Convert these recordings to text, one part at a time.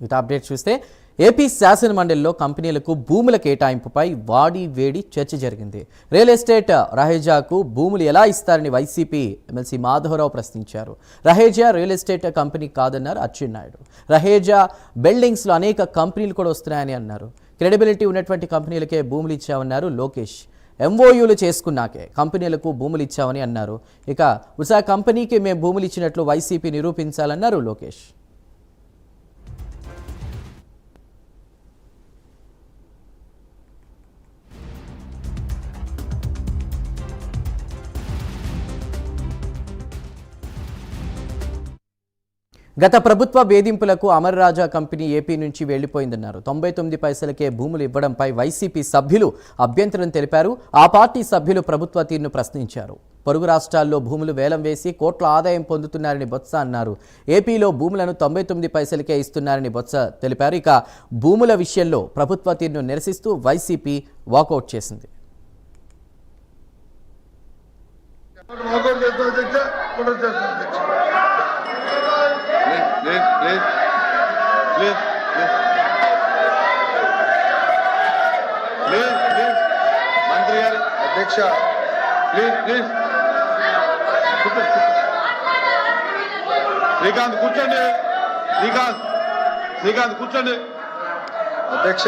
ఇక అప్డేట్ చూస్తే ఏపీ శాసన మండలిలో కంపెనీలకు భూముల కేటాయింపుపై వాడి వేడి చర్చ జరిగింది. రియల్ ఎస్టేట్ రహేజాకు భూములు ఎలా ఇస్తారని వైసీపీ ఎమ్మెల్సీ మాధవరావు ప్రశ్నించారు. రహేజా రియల్ ఎస్టేట్ కంపెనీ కాదన్నారు అచ్చెన్నాయుడు. రహేజా బిల్డింగ్స్లో అనేక కంపెనీలు కూడా వస్తున్నాయని అన్నారు. క్రెడిబిలిటీ ఉన్నటువంటి కంపెనీలకే భూములు ఇచ్చామన్నారు లోకేష్. ఎంఓయూలు చేసుకున్నాకే కంపెనీలకు భూములు ఇచ్చామని అన్నారు. ఇక ఉషా కంపెనీకి మేము భూములు ఇచ్చినట్లు వైసీపీ నిరూపించాలన్నారు లోకేష్. గత ప్రభుత్వ వేధింపులకు అమర్ రాజా కంపెనీ ఏపీ నుంచి వెళ్లిపోయిందన్నారు. 99 పైసలకే భూములు ఇవ్వడంపై వైసీపీ సభ్యులు అభ్యంతరం తెలిపారు. ఆ పార్టీ సభ్యులు ప్రభుత్వ తీరును ప్రశ్నించారు. పొరుగు రాష్ట్రాల్లో భూములు వేలం వేసి కోట్ల ఆదాయం పొందుతున్నారని బొత్స అన్నారు. ఏపీలో భూములను 99 పైసలకే ఇస్తున్నారని బొత్స తెలిపారు. ఇక భూముల విషయంలో ప్రభుత్వ తీరును నిరసిస్తూ వైసీపీ వాకౌట్ చేసింది. మంత్రి గారు అధ్యక్ష ప్లీజ్ శ్రీకాంత్ కూర్చోండి. శ్రీకాంత్ కూర్చోండి. అధ్యక్ష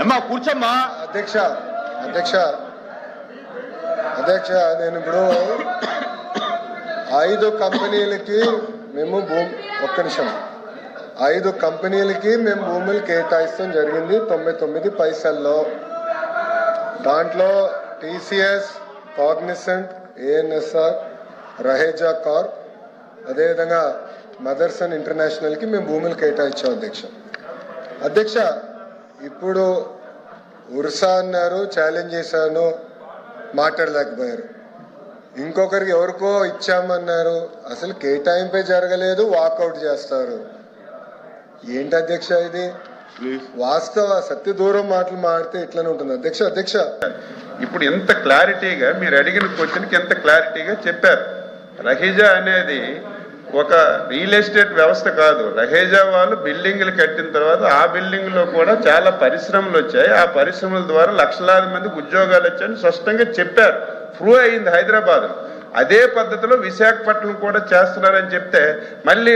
అమ్మా కూర్చోమ్మా. అధ్యక్ష నేను ఇప్పుడు 5 కంపెనీలకి మేము ఒక్క నిమిషం 5 కంపెనీలకి మేము భూములు కేటాయిస్తాం జరిగింది 99 పైసల్లో. దాంట్లో TCS, Cognizant, ANSR, Raheja Corp, అదేవిధంగా మదర్సన్ ఇంటర్నేషనల్కి మేము భూములు కేటాయించాం అధ్యక్ష. ఇప్పుడు ఉర్సా అన్నారు, ఛాలెంజ్ చేశాను, మాట్లాడలేకపోయారు. ఇంకొకరికి ఎవరికో ఇచ్చామన్నారు, అసలు కేటాయింపే జరగలేదు, వాకౌట్ చేస్తారు. ఏంటి అధ్యక్ష ఇది? వాస్తవ సత్య దూరం మాటలు మాడితే ఇట్లనే ఉంటుంది అధ్యక్ష. ఇప్పుడు ఎంత క్లారిటీగా మీరు అడిగిన క్వశ్చన్కి ఎంత క్లారిటీగా చెప్పారు. రహేజా అనేది ఒక రియల్ ఎస్టేట్ వ్యవస్థ కాదు. రహేజా వాళ్ళు బిల్డింగ్లు కట్టిన తర్వాత ఆ బిల్డింగ్లో కూడా చాలా పరిశ్రమలు వచ్చాయి. ఆ పరిశ్రమల ద్వారా లక్షలాది మందికి ఉద్యోగాలు వచ్చాయని స్పష్టంగా చెప్పారు. ప్రూవ్ అయింది హైదరాబాద్. అదే పద్ధతిలో విశాఖపట్నం కూడా చేస్తున్నారని చెప్తే మళ్ళీ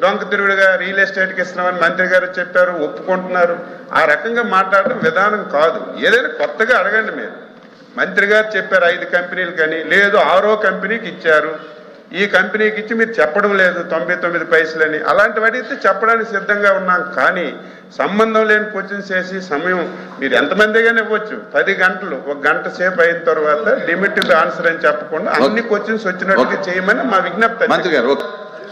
దొంగ తిరుగుడుగా రియల్ ఎస్టేట్కి ఇస్తున్నామని మంత్రి గారు చెప్పారు, ఒప్పుకుంటున్నారు. ఆ రకంగా మాట్లాడడం విధానం కాదు. ఏదైనా కొత్తగా అడగండి. మీరు మంత్రి గారు చెప్పారు 5 కంపెనీలు కానీ, లేదు 6వ కంపెనీకి ఇచ్చారు, ఈ కంపెనీకి ఇచ్చి మీరు చెప్పడం లేదు 99 పైసలని. అలాంటివి అడిగితే చెప్పడానికి సిద్ధంగా ఉన్నాం. కానీ సంబంధం లేని క్వశ్చన్స్ చేసి సమయం మీరు ఎంతమందిగానే ఇవ్వచ్చు. 10 గంటలు 1 గంట సేపు అయిన తర్వాత లిమిటెడ్ ఆన్సర్ అని చెప్పకుండా అన్ని క్వశ్చన్స్ వచ్చినట్టుగా చేయమని మా విజ్ఞప్తి. మంత్రి గారు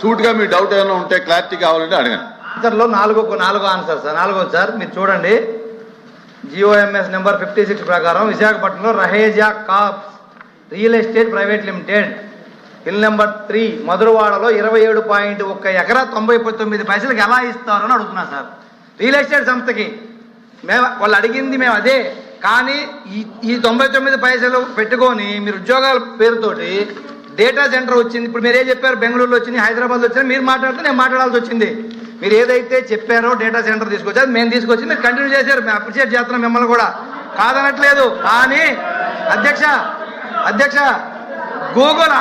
సూట్ గా మీ డౌట్ ఏమైనా ఉంటే క్లారిటీ కావాలంటే అడగండి. ఆన్సర్లో 4 ఆన్సర్ సార్. 4 సార్ మీరు చూడండి. జిఓఎంఎస్ నెంబర్ 56 ప్రకారం విశాఖపట్నంలో Raheja Corp real estate private limited, bill number 3 మధురవాడలో 27.1 ఎకరా 99 పైసలకి ఎలా ఇస్తారు అని అడుగుతున్నా సార్. రియల్ ఎస్టేట్ సంస్థకి వాళ్ళు అడిగింది మేము అదే. కానీ ఈ 99 పైసలు పెట్టుకొని మీరు ఉద్యోగాల పేరుతోటి డేటా సెంటర్ వచ్చింది. ఇప్పుడు మీరే చెప్పారు బెంగళూరులో వచ్చింది, హైదరాబాద్లో వచ్చింది. మీరు మాట్లాడితే నేను మాట్లాడాల్సి వచ్చింది. మీరు ఏదైతే చెప్పారో డేటా సెంటర్ తీసుకొచ్చారు, మేము తీసుకొచ్చి మీరు కంటిన్యూ చేశారు. మేము అప్రిషియేట్ చేస్తున్నాం మిమ్మల్ని కూడా, కాదనట్లేదు. కానీ అధ్యక్ష గూగుల్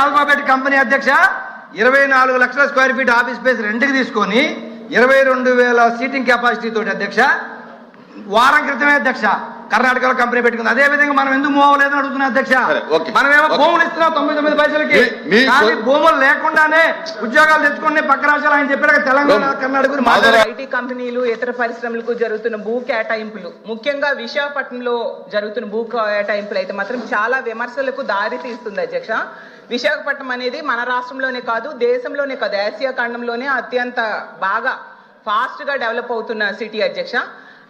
ఆల్ఫాబెట్ కంపెనీ అధ్యక్ష 24 లక్షల స్క్వేర్ ఫీట్ ఆఫీస్ స్పేస్ రెంట్కి తీసుకొని 22,000 సీటింగ్ కెపాసిటీ తోటి అధ్యక్ష వారం క్రితమే అధ్యక్ష కర్ణాటకలో కంపెనీ పెట్టుకుంది. అదే విధంగా మనం ఎందుకు మూవ్ అవ్వలేదని అడుగుతున్నా అధ్యక్ష. మనమేమో భూములు ఇస్తున్నాం 99 పైసలకి, కానీ భూములు లేకుండానే ఉద్యోగాలు తెచ్చుకుని పక్క రాష్ట్రాలు ఆయన చెప్పారు తెలంగాణ, కర్ణాటక ఐటీ కంపెనీలు ఇతర పరిశ్రమలకు జరుగుతున్న భూ కేటాయింపులు, ముఖ్యంగా విశాఖపట్నంలో జరుగుతున్న భూ కేటాయింపులు అయితే మాత్రం చాలా విమర్శలకు దారి తీస్తుంది అధ్యక్ష. విశాఖపట్నం అనేది మన రాష్ట్రంలోనే కాదు, దేశంలోనే కాదు, ఆసియా ఖండంలోనే అత్యంత బాగా ఫాస్ట్గా డెవలప్ అవుతున్న సిటీ అధ్యక్ష.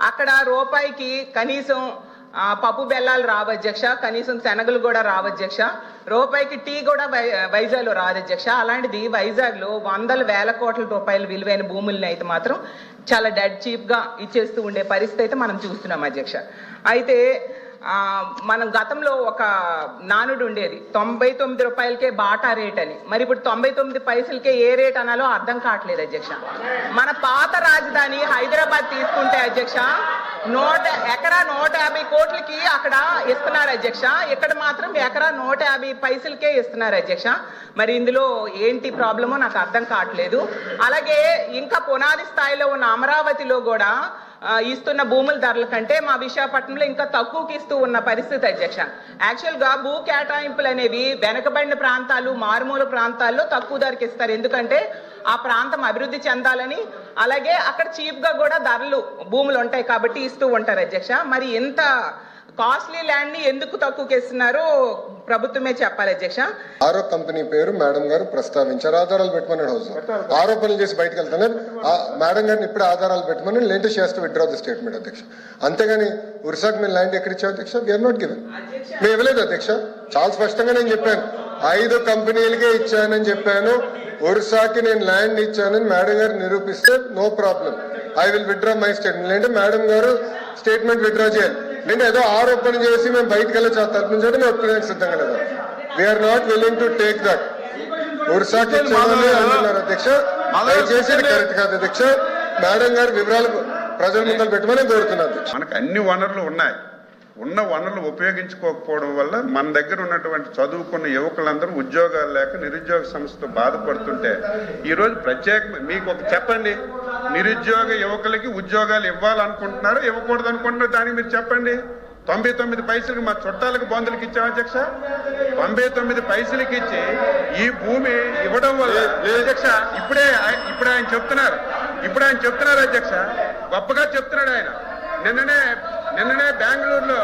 అక్కడ రూపాయికి కనీసం పప్పు బెల్లాలు రావు అధ్యక్ష, కనీసం శనగలు కూడా రావు అధ్యక్ష, రూపాయికి టీ కూడా వైజాగ్లో రాదు అధ్యక్ష. అలాంటిది వైజాగ్లో 100,000 కోట్ల రూపాయల విలువైన భూముల్ని అయితే మాత్రం చాలా డెడ్ చీప్గా ఇచ్చేస్తూ ఉండే పరిస్థితి అయితే మనం చూస్తున్నాం అధ్యక్ష. అయితే మనం గతంలో ఒక నానుడు ఉండేది 99 రూపాయలకే బాటా రేట్ అని. మరి ఇప్పుడు 99 పైసలకే ఏ రేట్ అనాలో అర్థం కావట్లేదు అధ్యక్ష. మన పాత రాజధాని హైదరాబాద్ తీసుకుంటే అధ్యక్ష ఎకరా 150 కోట్లకి అక్కడ ఇస్తున్నారు అధ్యక్ష. ఇక్కడ మాత్రం ఎకరా 150 పైసలకే ఇస్తున్నారు అధ్యక్ష. మరి ఇందులో ఏంటి ప్రాబ్లమో నాకు అర్థం కావట్లేదు. అలాగే ఇంకా పునాది స్థాయిలో ఉన్న అమరావతిలో కూడా ఇస్తున్న భూముల ధరల కంటే మా విశాఖపట్నంలో ఇంకా తక్కువకి ఇస్తూ ఉన్న పరిస్థితి అధ్యక్ష. యాక్చువల్గా భూ కేటాయింపులు అనేవి వెనకబడిన ప్రాంతాలు, మారుమూల ప్రాంతాల్లో తక్కువ ధరకి ఇస్తారు. ఎందుకంటే ఆ ప్రాంతం అభివృద్ధి చెందాలని, అలాగే అక్కడ చీప్గా కూడా ధరలు భూములు ఉంటాయి కాబట్టి ఇస్తూ ఉంటారు అధ్యక్ష. మరి ఎంత కాస్ట్లీ ల్యాండ్ ని ఎందుకు తక్కువకి ఇస్తున్నారో ప్రభుత్వమే చెప్పాలి అధ్యక్ష. ఆరో కంపెనీ పేరు మేడం గారు ప్రస్తావించారు. ఆధారాలు పెట్టమని హౌస్ ఆరోపణలు చేసి బయటకు వెళ్తున్నారు. మేడం గారిని ఇప్పుడు ఆధారాలు పెట్టమని లేటెస్ట్ చేస్తూ విత్డ్రా ది స్టేట్మెంట్ అధ్యక్ష. అంతేగాని ఉరిసాకు మేము ల్యాండ్ ఎక్కడ ఇచ్చావు అధ్యక్ష? We are not given. మేము ఇవ్వలేదు అధ్యక్ష. చాలా స్పష్టంగా నేను చెప్పాను, 5 కంపెనీలకే ఇచ్చానని చెప్పాను. ఒరిస్సాకి నేను ల్యాండ్ ఇచ్చానని మేడం గారు నిరూపిస్తే no problem, I will withdraw my statement. లేదంటే మేడం గారు స్టేట్మెంట్ విత్డ్రా చేయాలి. నేను ఏదో ఆరోపణ చేసి మేము బయటకు వెళ్ళి తరపుంచండి మేము ఒప్పుకోవడానికి సిద్ధంగా లేదు. We're not willing to take that. ఒరిస్సాకి ఇచ్చామని అంటున్నారు అధ్యక్ష. దయచేసి కరెక్ట్ కాదు అధ్యక్ష. మేడం గారు వివరాలు ప్రజల ముందర పెట్టమని కోరుతున్నారు. మనకు అన్ని వనరులు ఉన్నాయి. ఉన్న వనరులు ఉపయోగించుకోకపోవడం వల్ల మన దగ్గర ఉన్నటువంటి చదువుకున్న యువకులందరూ ఉద్యోగాలు లేక నిరుద్యోగ సమస్యతో బాధపడుతుంటే ఈరోజు మీకు ఒక చెప్పండి, నిరుద్యోగ యువకులకి ఉద్యోగాలు ఇవ్వాలనుకుంటున్నారో ఇవ్వకూడదు అనుకుంటున్నారో దానికి మీరు చెప్పండి. 99 పైసలకి మా చుట్టాలకు బంధువులకి ఇచ్చాం అధ్యక్ష. 99 పైసలకి ఇచ్చి ఈ భూమి ఇవ్వడం వల్ల అధ్యక్ష ఇప్పుడు ఆయన చెప్తున్నారు అధ్యక్ష, గొప్పగా చెప్తున్నాడు ఆయన. నిన్ననే బెంగళూరులో